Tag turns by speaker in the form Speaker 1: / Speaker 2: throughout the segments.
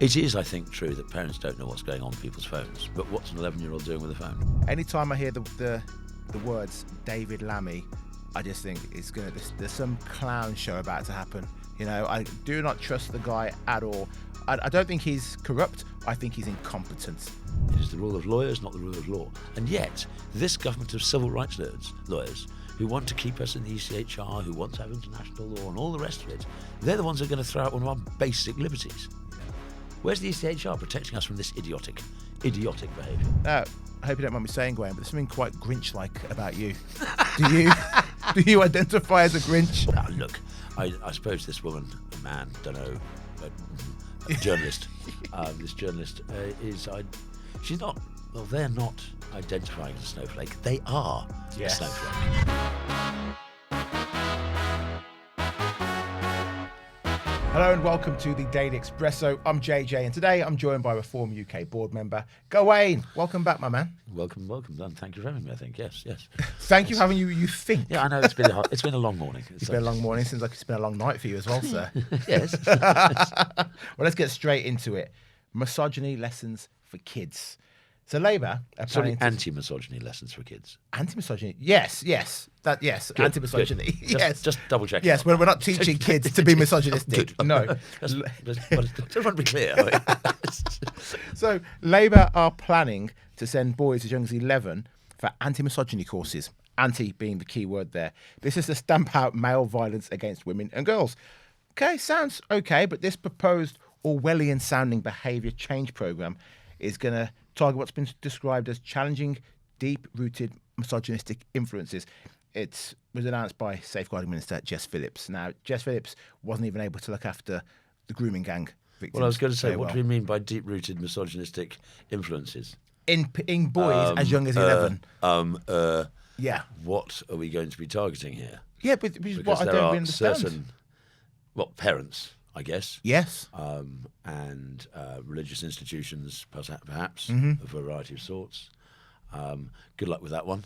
Speaker 1: It is, I think, true that parents don't know what's going on people's phones. But what's an 11-year-old doing with a phone?
Speaker 2: Anytime I hear the words David Lammy, I just think there's some clown show about to happen. You know, I do not trust the guy at all. I don't think he's corrupt. I think he's incompetent.
Speaker 1: It is the rule of lawyers, not the rule of law. And yet, this government of civil rights lawyers who want to keep us in the ECHR, who want to have international law and all the rest of it, they're the ones who are going to throw out one of our basic liberties. Where's the ECHR protecting us from this idiotic behaviour?
Speaker 2: Now, I hope you don't mind me saying, Gawain, but there's something quite Grinch-like about you. Do you identify as a Grinch?
Speaker 1: Look, I suppose this woman, a man, don't know, a journalist. This journalist she's not. Well, they're not identifying as a snowflake. They are a snowflake.
Speaker 2: Hello and welcome to the Daily Expresso. I'm JJ and today I'm joined by Reform UK board member Gawain. Welcome back, my man.
Speaker 1: Welcome, Dan. Thank you for having me. I think yes.
Speaker 2: Thank you for having you. You think?
Speaker 1: Yeah, I know it's been a long morning.
Speaker 2: It's been a long morning. Seems like it's been a long night for you as well, sir.
Speaker 1: Yes.
Speaker 2: Well, let's get straight into it. Misogyny lessons for kids. So Labour are planning
Speaker 1: anti-misogyny lessons for kids.
Speaker 2: Anti-misogyny, yes. Anti-misogyny,
Speaker 1: Good.
Speaker 2: yes.
Speaker 1: Just double check.
Speaker 2: Yes, we're not teaching kids to be misogynistic.
Speaker 1: Good.
Speaker 2: No.
Speaker 1: Just want to be clear.
Speaker 2: So Labour are planning to send boys as young as 11 for anti-misogyny courses. Anti being the key word there. This is to stamp out male violence against women and girls. Okay, sounds okay, but this proposed Orwellian sounding behaviour change programme is going to target what's been described as challenging deep-rooted misogynistic influences. It was announced by Safeguarding Minister Jess Phillips. Now, Jess Phillips wasn't even able to look after the grooming gang victims.
Speaker 1: Well, I was going to say, what do we mean by deep-rooted misogynistic influences?
Speaker 2: In boys as young as 11. Yeah.
Speaker 1: What are we going to be targeting here?
Speaker 2: Yeah, but what I don't really understand.
Speaker 1: Parents, I guess.
Speaker 2: Yes.
Speaker 1: And religious institutions, perhaps, of a variety of sorts. Good luck with that one.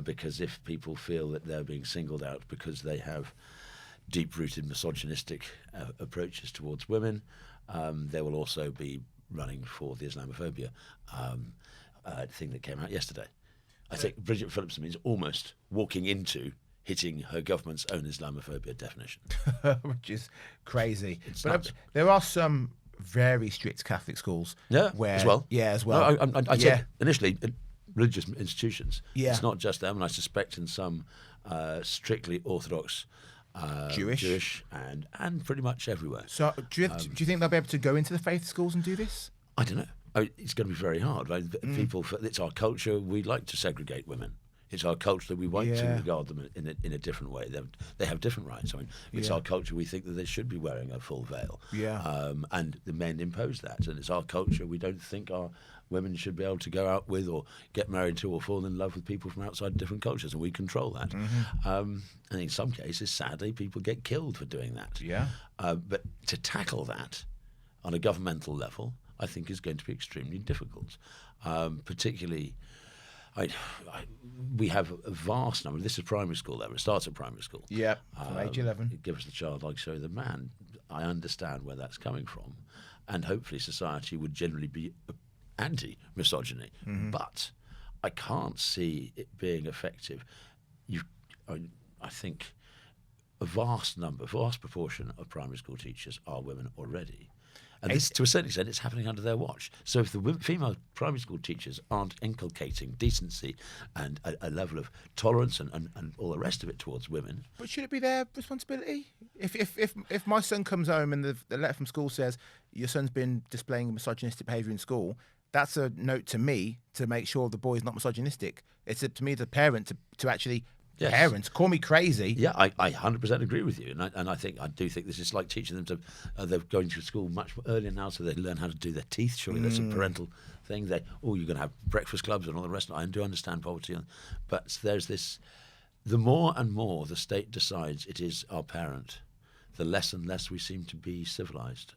Speaker 1: Because if people feel that they're being singled out because they have deep-rooted misogynistic approaches towards women, they will also be running for the Islamophobia thing that came out yesterday. I think Bridget Phillips means almost walking into hitting her government's own Islamophobia definition.
Speaker 2: Which is crazy.
Speaker 1: But
Speaker 2: there are some very strict Catholic schools.
Speaker 1: As well.
Speaker 2: No,
Speaker 1: I said initially religious institutions.
Speaker 2: Yeah.
Speaker 1: It's not just them, and I suspect in some strictly Orthodox Jewish and pretty much everywhere.
Speaker 2: So do you think they'll be able to go into the faith schools and do this?
Speaker 1: I don't know. It's going to be very hard. Right? It's our culture. We like to segregate women. It's our culture that we want to regard them in a different way. They have different rights. I mean, it's our culture. We think that they should be wearing a full veil. And the men impose that. And it's our culture. We don't think our women should be able to go out with or get married to or fall in love with people from outside different cultures. And we control that. And in some cases, sadly, people get killed for doing that. But to tackle that on a governmental level, I think is going to be extremely difficult, particularly. We have a vast number. This is primary school level. It starts at primary school.
Speaker 2: Yeah, from age 11.
Speaker 1: Give us the child like show the man. I understand where that's coming from, and hopefully society would generally be anti-misogyny. But I can't see it being effective. I think a vast proportion of primary school teachers are women already. And this, to a certain extent, it's happening under their watch. So if the female primary school teachers aren't inculcating decency and a level of tolerance and all the rest of it towards women...
Speaker 2: But should it be their responsibility? If my son comes home and the letter from school says, your son's been displaying misogynistic behaviour in school, that's a note to me to make sure the boy's not misogynistic. It's up to me, the parent, to actually... Yes. Parents, call me crazy.
Speaker 1: Yeah, I 100% agree with you, and I do think this is like teaching them to. They're going to school much earlier now, so they learn how to do their teeth. Surely that's a parental thing. You're going to have breakfast clubs and all the rest. I do understand poverty, but there's this. The more and more the state decides it is our parent, the less and less we seem to be civilised.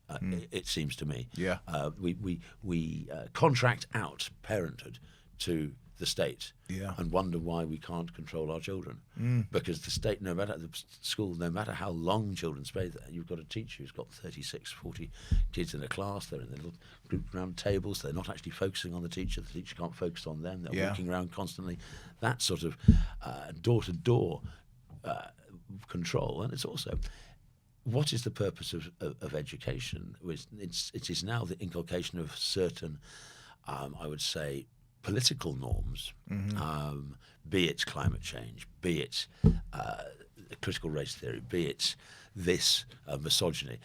Speaker 1: It seems to me.
Speaker 2: Yeah.
Speaker 1: We contract out parenthood to the state and wonder why we can't control our children. Because the state, no matter the school, no matter how long children stay there, you've got a teacher who's got 36, 40 kids in a class. They're in their little group round tables. They're not actually focusing on the teacher. The teacher can't focus on them. They're walking around constantly. That sort of door-to-door control. And it's also, what is the purpose of education? It is now the inculcation of certain, I would say, political norms, be it climate change, be it critical race theory, be it this misogyny,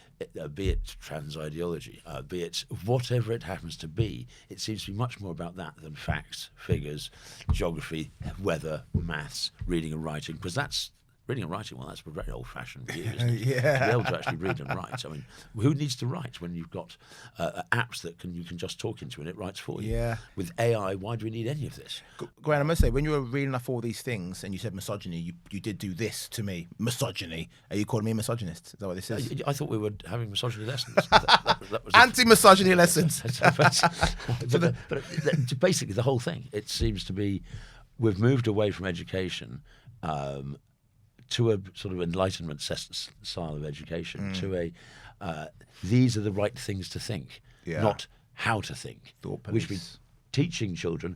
Speaker 1: be it trans ideology, be it whatever it happens to be. It seems to be much more about that than facts, figures, geography, weather, maths, reading and writing, because that's reading and writing, well, that's a very old-fashioned view, isn't it? To be able to actually read and write. I mean, who needs to write when you've got apps that you can just talk into and it writes for you?
Speaker 2: Yeah.
Speaker 1: With AI, why do we need any of this?
Speaker 2: Gawain, I must say, when you were reading off all these things and you said misogyny, you did do this to me. Misogyny. Are you calling me a misogynist? Is that what this is?
Speaker 1: I thought we were having misogyny lessons. that was
Speaker 2: Anti-misogyny lessons.
Speaker 1: but basically, the whole thing, it seems to be, we've moved away from education to a sort of Enlightenment style of education, to a these are the right things to think, not how to think. Which means teaching children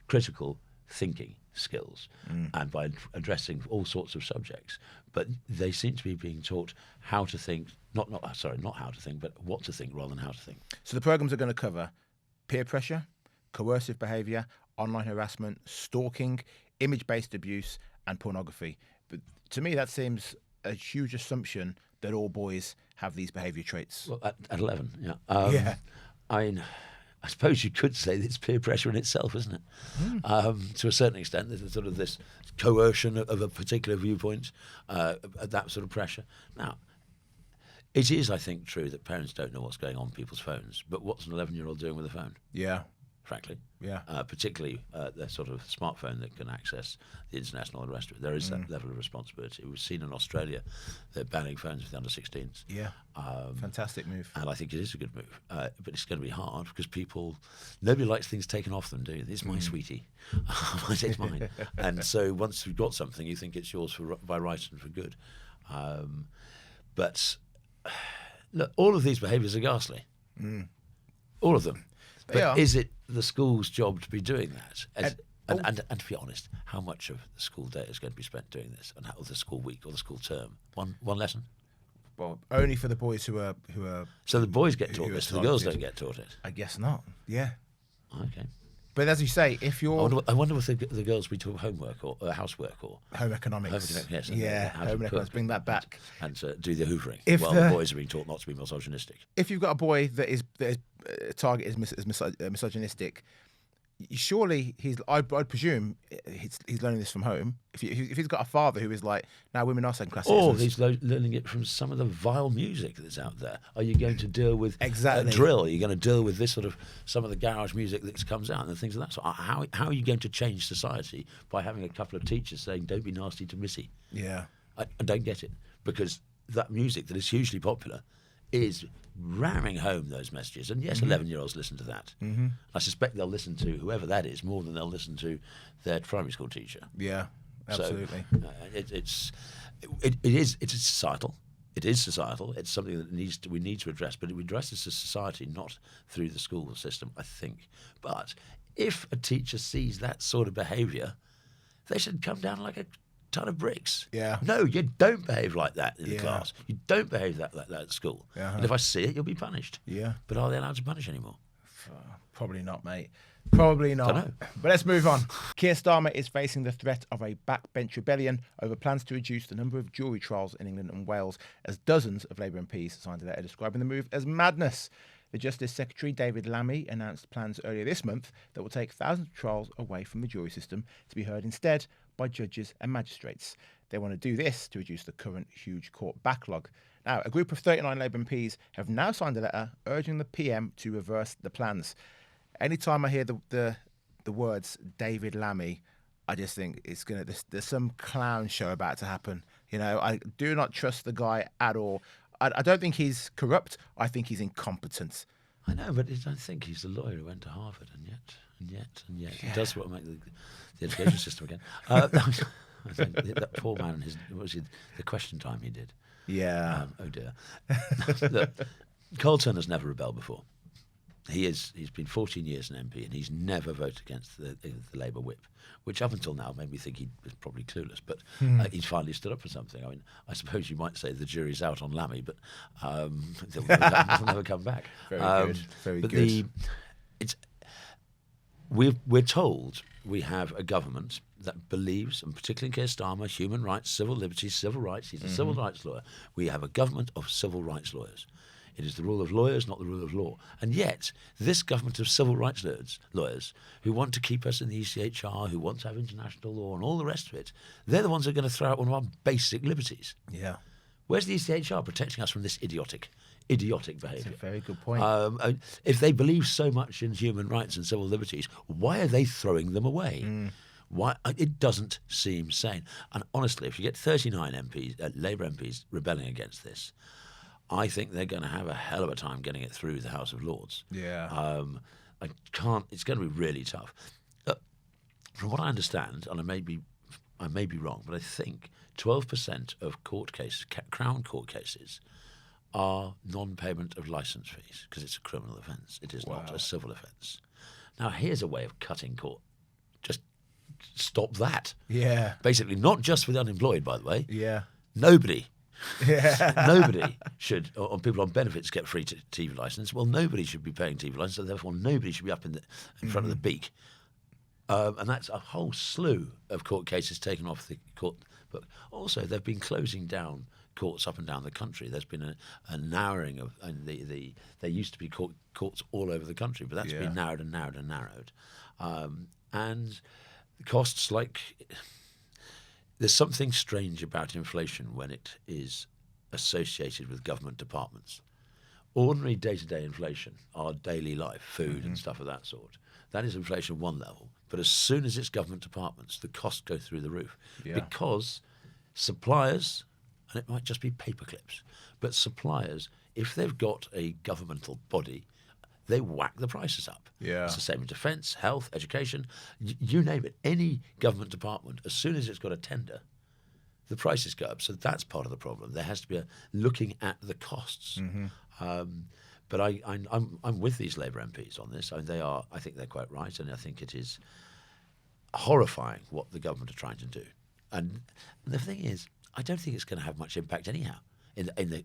Speaker 1: critical thinking skills, and by addressing all sorts of subjects. But they seem to be being taught how to think, not how to think, but what to think rather than how to think.
Speaker 2: So the programs are going to cover peer pressure, coercive behaviour, online harassment, stalking, image-based abuse, and pornography. But to me, that seems a huge assumption that all boys have these behaviour traits.
Speaker 1: Well, at 11, yeah. I mean, I suppose you could say it's peer pressure in itself, isn't it? To a certain extent, there's sort of this coercion of a particular viewpoint, that sort of pressure. Now, it is, I think, true that parents don't know what's going on people's phones, but what's an 11-year-old doing with a phone?
Speaker 2: Yeah.
Speaker 1: Frankly.
Speaker 2: Yeah.
Speaker 1: Particularly the sort of smartphone that can access the internet and all the rest of it. There is that level of responsibility. We've seen in Australia they're banning phones for the under-16s.
Speaker 2: Yeah. Fantastic move.
Speaker 1: And I think it is a good move. But it's going to be hard because nobody likes things taken off them, do you? It's my sweetie. It's mine. And so once you've got something, you think it's yours by right and for good. But look, all of these behaviours are ghastly. All of them. But is it the school's job to be doing that? And to be honest, how much of the school day is going to be spent doing this, and how the school week or the school term? One lesson?
Speaker 2: Well, only for the boys who are.
Speaker 1: So the boys get taught this, the girls don't get taught it.
Speaker 2: I guess not. Yeah.
Speaker 1: Okay.
Speaker 2: But as you say, if you're...
Speaker 1: I wonder if the girls be taught homework or housework or...
Speaker 2: Home economics.
Speaker 1: Yes,
Speaker 2: home economics. Bring that back.
Speaker 1: And do the hoovering. The boys are being taught not to be misogynistic.
Speaker 2: If you've got a boy that is target is misogynistic, surely I'd presume he's learning this from home. If he's got a father who is like, now women are second class citizens.
Speaker 1: Or he's learning it from some of the vile music that's out there. Are you going to deal with
Speaker 2: exactly
Speaker 1: drill? Are you going to deal with this sort of some of the garage music that comes out and things like that? So how are you going to change society by having a couple of teachers saying, don't be nasty to Missy?
Speaker 2: Yeah.
Speaker 1: I don't get it, because that music that is hugely popular is ramming home those messages. And yes, 11-year-olds listen to that. I suspect they'll listen to whoever that is more than they'll listen to their primary school teacher.
Speaker 2: Yeah, absolutely.
Speaker 1: So, it is societal. It is societal. It's something that we need to address, but we address this as society, not through the school system, I think. But if a teacher sees that sort of behaviour, they should come down like a ton of bricks.
Speaker 2: Yeah.
Speaker 1: No, you don't behave like that in the class. You don't behave like that at school. And if I see it, you'll be punished.
Speaker 2: Yeah.
Speaker 1: But are they allowed to punish anymore?
Speaker 2: Probably not, mate. Probably not.
Speaker 1: Dunno.
Speaker 2: But let's move on. Keir Starmer is facing the threat of a backbench rebellion over plans to reduce the number of jury trials in England and Wales, as dozens of Labour MPs signed a letter describing the move as madness. The Justice Secretary, David Lammy, announced plans earlier this month that will take thousands of trials away from the jury system to be heard instead by judges and magistrates. They want to do this to reduce the current huge court backlog. Now, a group of 39 Labour MPs have now signed a letter urging the PM to reverse the plans. Anytime I hear the words David Lammy, I just think there's some clown show about to happen. You know, I do not trust the guy at all. I don't think he's corrupt. I think he's incompetent.
Speaker 1: I know, but I think he's the lawyer who went to Harvard, and yet, he does what make the education system again. I think that poor man, the question time he did.
Speaker 2: Yeah.
Speaker 1: Oh dear. Look, Cole Turner's never rebelled before. He's been 14 years an MP, and he's never voted against the Labour whip, which up until now made me think he was probably clueless. But he's finally stood up for something. I mean, I suppose you might say the jury's out on Lammy, but they'll never come back.
Speaker 2: Very good.
Speaker 1: We're told we have a government that believes, and particularly in Keir Starmer, human rights, civil liberties, civil rights. He's a civil rights lawyer. We have a government of civil rights lawyers. It is the rule of lawyers, not the rule of law. And yet, this government of civil rights lawyers who want to keep us in the ECHR, who want to have international law and all the rest of it, they're the ones who are going to throw out one of our basic liberties.
Speaker 2: Yeah.
Speaker 1: Where's the ECHR protecting us from this idiotic behaviour?
Speaker 2: That's a very good point.
Speaker 1: If they believe so much in human rights and civil liberties, why are they throwing them away? Why? It doesn't seem sane. And honestly, if you get 39 MPs, Labour MPs rebelling against this, I think they're going to have a hell of a time getting it through the House of Lords.
Speaker 2: Yeah.
Speaker 1: It's going to be really tough. From what I understand, and I may be wrong, but I think 12% of court cases, Crown Court cases, are non-payment of licence fees because it's a criminal offence. It is not a civil offence. Now, here's a way of cutting court. Just stop that.
Speaker 2: Yeah.
Speaker 1: Basically, not just for the unemployed, by the way.
Speaker 2: Yeah.
Speaker 1: Nobody should, or people on benefits get free TV licence. Well, nobody should be paying TV licence, so therefore nobody should be up in front of the beak. And that's a whole slew of court cases taken off the court book. Also, they've been closing down courts up and down the country. There's been a narrowing of, and there used to be courts all over the country, but that's been narrowed and narrowed and narrowed. And costs like... There's something strange about inflation when it is associated with government departments. Ordinary day-to-day inflation, our daily life, food and stuff of that sort, that is inflation at one level. But as soon as it's government departments, the costs go through the roof. Yeah. Because suppliers, and it might just be paper clips, but suppliers, if they've got a governmental body, they whack the prices up.
Speaker 2: Yeah.
Speaker 1: It's the same in defence, health, education, you name it. Any government department, as soon as it's got a tender, the prices go up. So that's part of the problem. There has to be a looking at the costs. But I'm with these Labour MPs on this. I think they're quite right, and I think it is horrifying what the government are trying to do. And the thing is, I don't think it's going to have much impact anyhow. In the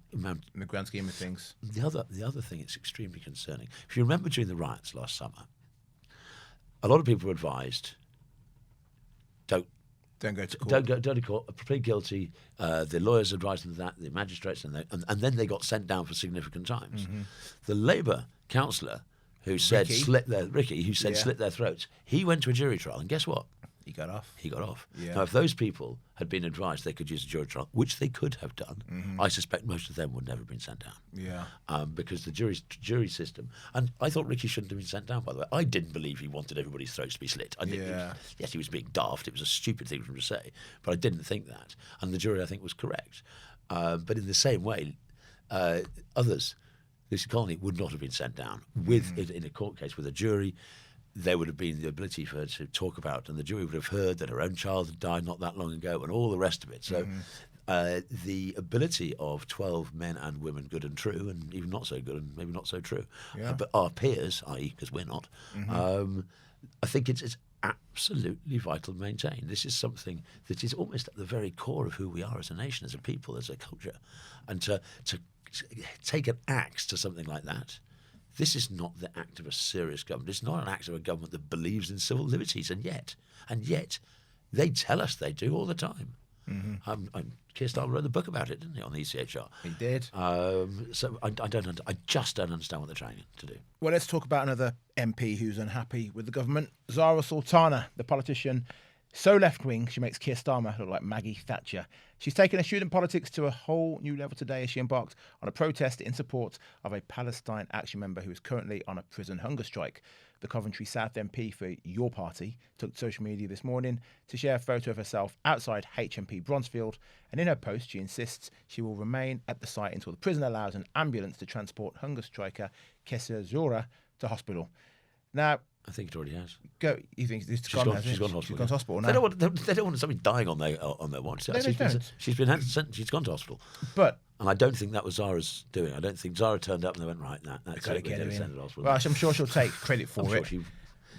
Speaker 2: grand scheme of things.
Speaker 1: The other thing that's extremely concerning, if you remember during the riots last summer, a lot of people were advised, don't
Speaker 2: go to court.
Speaker 1: Don't go to court. Plead guilty. The lawyers advised them that, the magistrates, and then they got sent down for significant times. The Labour councillor who said slit their throats, he went to a jury trial, and guess what?
Speaker 2: He got off.
Speaker 1: Yeah. Now, if those people had been advised they could use a jury trial, which they could have done, I suspect most of them would never have been sent down.
Speaker 2: Yeah.
Speaker 1: Because the jury system, and I thought Ricky shouldn't have been sent down, by the way. I didn't believe he wanted everybody's throats to be slit. I think yes, he was being daft. It was a stupid thing for him to say, but I didn't think that. And the jury, I think, was correct. But in the same way, others, Lucy Colney, would not have been sent down in a court case with a jury. There would have been the ability for her to talk about, and the jury would have heard that her own child had died not that long ago, and all the rest of it. So the ability of 12 men and women, good and true, and even not so good and maybe not so true, but our peers, i.e. because we're not, I think it's absolutely vital to maintain. This is something that is almost at the very core of who we are as a nation, as a people, as a culture. And to take an axe to something like that, this is not the act of a serious government. It's not an act of a government that believes in civil liberties, and yet, they tell us they do all the time. Keir Starmer wrote the book about it, didn't he, on the ECHR?
Speaker 2: He did.
Speaker 1: So I just don't understand what they're trying to do.
Speaker 2: Well, let's talk about another MP who's unhappy with the government. Zara Sultana, the politician, so left-wing she makes Keir Starmer look like Maggie Thatcher. She's taken her student politics to a whole new level today as she embarked on a protest in support of a Palestine Action member who is currently on a prison hunger strike. The Coventry South MP for your party took to social media this morning to share a photo of herself outside HMP Bronzefield, and in her post she insists she will remain at the site until the prison allows an ambulance to transport hunger striker Kesazora to hospital. Now,
Speaker 1: I think it already has.
Speaker 2: You think she's
Speaker 1: gone to hospital.
Speaker 2: She's gone to hospital now.
Speaker 1: They don't want somebody dying on their watch.
Speaker 2: No,
Speaker 1: She's gone to hospital.
Speaker 2: But
Speaker 1: and I don't think that was Zara's doing. I don't think Zara turned up and they went, right, that's
Speaker 2: gotta
Speaker 1: it.
Speaker 2: get her in.
Speaker 1: Send her to hospital.
Speaker 2: Well, I'm sure she'll take credit for it.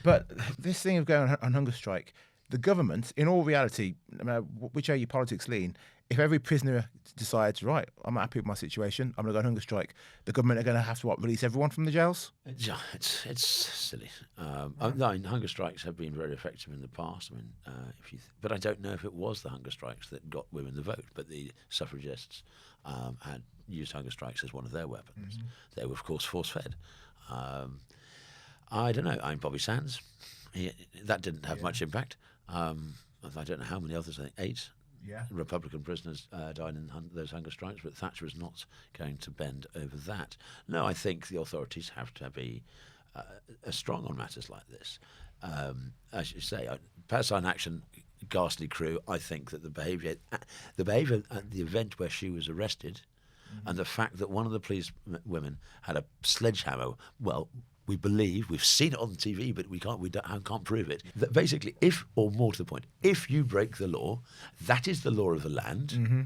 Speaker 2: But this thing of going on hunger strike, the government, in all reality, no matter which way your politics lean, if every prisoner decides, right, I'm not happy with my situation, I'm going to go on hunger strike, the government are going to have to release everyone from the jails?
Speaker 1: It's silly. Hunger strikes have been very effective in the past. But I don't know if it was the hunger strikes that got women the vote. But the suffragists had used hunger strikes as one of their weapons. Mm-hmm. They were, of course, force-fed. I don't know. Bobby Sands, that didn't have much impact. I don't know how many others. I think 8. Yeah. Republican prisoners died in those hunger strikes, but Thatcher is not going to bend over that. No, I think the authorities have to be strong on matters like this. As you say, Palestine Action, ghastly crew. I think that the behaviour at the event where she was arrested, and the fact that one of the police women had a sledgehammer. Well, we believe, we've seen it on TV, but we can't prove it. That basically, or more to the point, if you break the law, that is the law of the land, mm-hmm.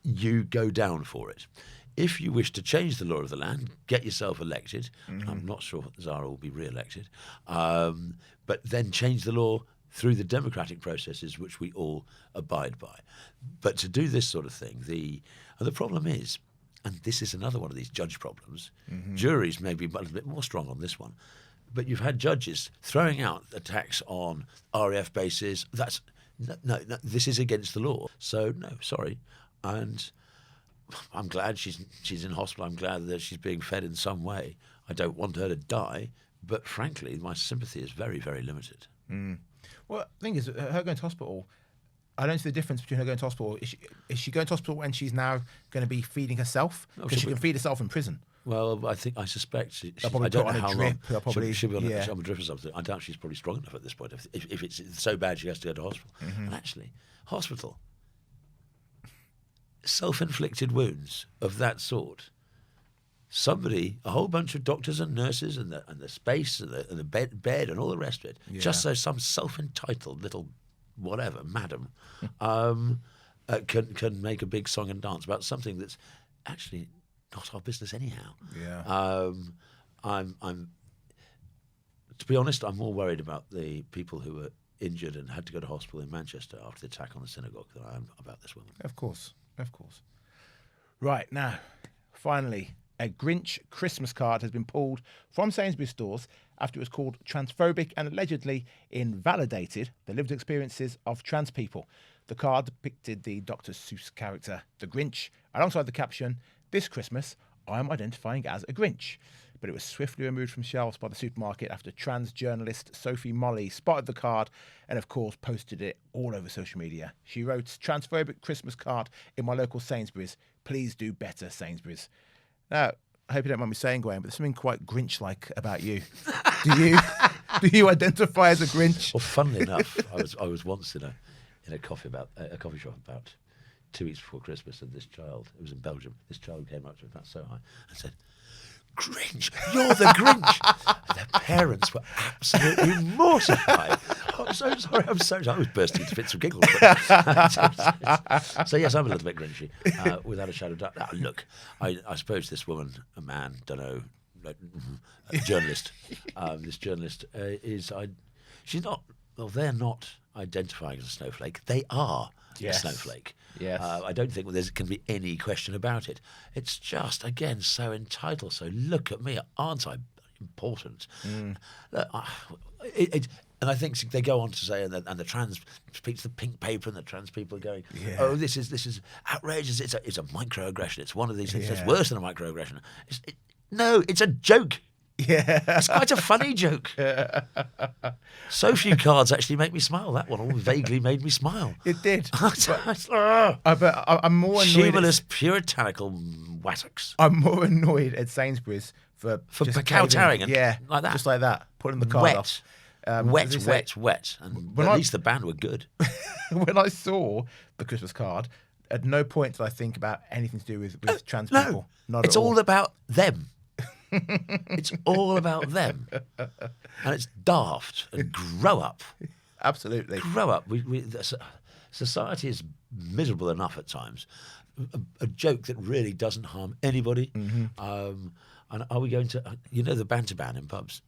Speaker 1: you go down for it. If you wish to change the law of the land, get yourself elected. Mm-hmm. I'm not sure Zara will be re-elected, but then change the law through the democratic processes which we all abide by. But to do this sort of thing, the problem is, and this is another one of these judge problems. Mm-hmm. Juries may be a little bit more strong on this one, but you've had judges throwing out attacks on RAF bases. No, this is against the law. So no, sorry. And I'm glad she's in hospital. I'm glad that she's being fed in some way. I don't want her to die, but frankly, my sympathy is very, very limited.
Speaker 2: Mm. Well, the thing is, her going to hospital, I don't see the difference between her going to hospital. Is she going to hospital when she's now going to be feeding herself? Because she can feed herself in prison.
Speaker 1: Well, I suspect I don't know how long. She'll be on a drip or something. I doubt she's probably strong enough at this point. If it's so bad she has to go to hospital. Mm-hmm. And actually, hospital, self-inflicted wounds of that sort. A whole bunch of doctors and nurses and the space and the bed and all the rest of it, just so some self-entitled little whatever, madam, can make a big song and dance about something that's actually not our business anyhow.
Speaker 2: Yeah.
Speaker 1: I'm to be honest, I'm more worried about the people who were injured and had to go to hospital in Manchester after the attack on the synagogue than I am about this woman.
Speaker 2: Of course. Right, now, finally, a Grinch Christmas card has been pulled from Sainsbury's stores after it was called transphobic and allegedly invalidated the lived experiences of trans people. The card depicted the Dr. Seuss character, the Grinch, alongside the caption, "This Christmas, I'm identifying as a Grinch." But it was swiftly removed from shelves by the supermarket after trans journalist Sophie Molly spotted the card and, of course, posted it all over social media. She wrote, "Transphobic Christmas card in my local Sainsbury's. Please do better, Sainsbury's." Now, I hope you don't mind me saying, Gawain, but there's something quite Grinch-like about you. Do you identify as a Grinch?
Speaker 1: Well, funnily enough, I was once in a coffee shop about 2 weeks before Christmas, and this child, it was in Belgium, this child came up to me about so high and said, "Grinch, you're the Grinch." And their parents were absolutely mortified. I'm so sorry. I was bursting into fits of giggles. So yes, I'm a little bit Grinchy, without a shadow of doubt. Now, look, I suppose this woman, a man, don't know, a journalist. This journalist she's not. Well, they're not identifying as a snowflake. They are a snowflake.
Speaker 2: Yes.
Speaker 1: I don't think there can be any question about it. It's just, again, so entitled. So look at me, aren't I important? Mm. And I think they go on to say, and the trans speaks the pink paper, and the trans people are going, "Oh, this is outrageous. It's a microaggression. It's one of these things that's worse than a microaggression." No, it's a joke.
Speaker 2: Yeah,
Speaker 1: it's quite a funny joke. So few cards actually make me smile. That one all vaguely made me smile.
Speaker 2: It did. But I'm more annoyed.
Speaker 1: Humorless, puritanical wattocks.
Speaker 2: I'm more annoyed at Sainsbury's for
Speaker 1: kowtowing, like that,
Speaker 2: just like that, putting the card off.
Speaker 1: Wet. And at least the band were good.
Speaker 2: When I saw the Christmas card, at no point did I think about anything to do with trans people.
Speaker 1: It's all about them. It's all about them. And it's daft. And grow up.
Speaker 2: Absolutely.
Speaker 1: Grow up. Society is miserable enough at times. A joke that really doesn't harm anybody. And are we going to, the banter ban in pubs?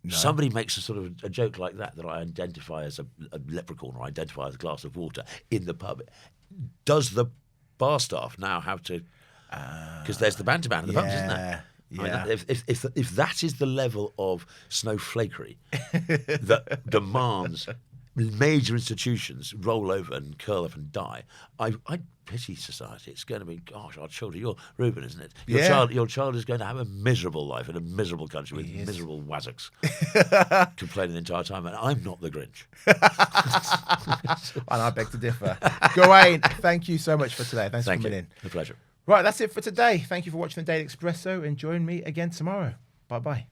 Speaker 1: No. Somebody makes a sort of a joke like that I identify as a leprechaun or identify as a glass of water in the pub. Does the bar staff now have to? Because there's the banter ban in the pubs, isn't there?
Speaker 2: Yeah.
Speaker 1: I mean, if that is the level of snowflakery that demands major institutions roll over and curl up and die, I pity society. It's going to be, gosh, our children. You're Reuben, isn't it? Your child is going to have a miserable life in a miserable country with miserable wazzocks complaining the entire time, and I'm not the Grinch.
Speaker 2: And I beg to differ. Gawain, thank you so much for today. Thanks for coming in.
Speaker 1: A pleasure.
Speaker 2: Right, that's it for today. Thank you for watching the Daily Expresso and join me again tomorrow. Bye-bye.